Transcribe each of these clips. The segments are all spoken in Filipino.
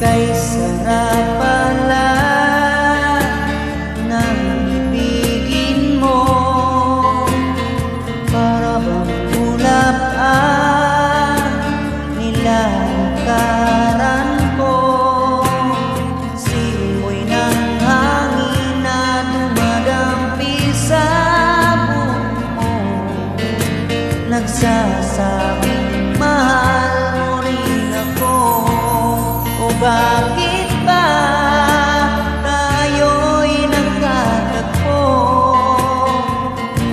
Kay sarap pala ng ibigin mo, para bang ulap ang nilalakaran ko. Simoy ng hangin na dumadampi sa buhok mo, nagsasabing mahal mo rin ako. O bakit ba tayo'y nagkatagpo?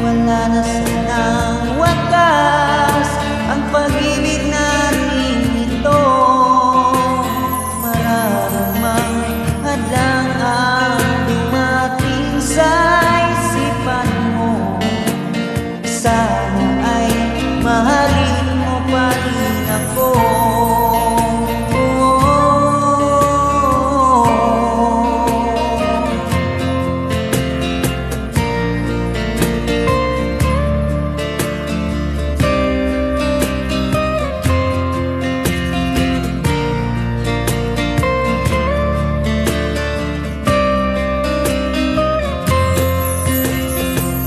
Wala na sanang wakas ang pag-ibig natin ito. Mararamang hadlang ang dumating sa isipan mo. Sana ay mahalin mo pa rin ako.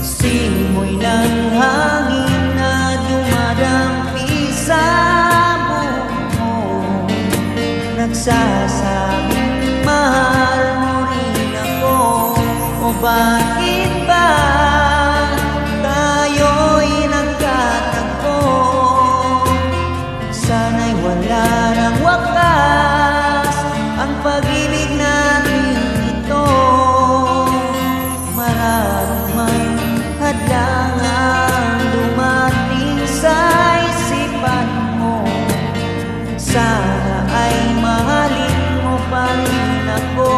Simoy ng hangin na dumadampi sa buhok mo, nagsasabing mahal mo rin ako. O bakit ba tayo'y nagkatagpo? Sana'y wala ng wakas ang pag-ibig natin ito. Mararamang hadlang ang dumating sa isipan mo. Sana ay mahalin mo pa rin ako.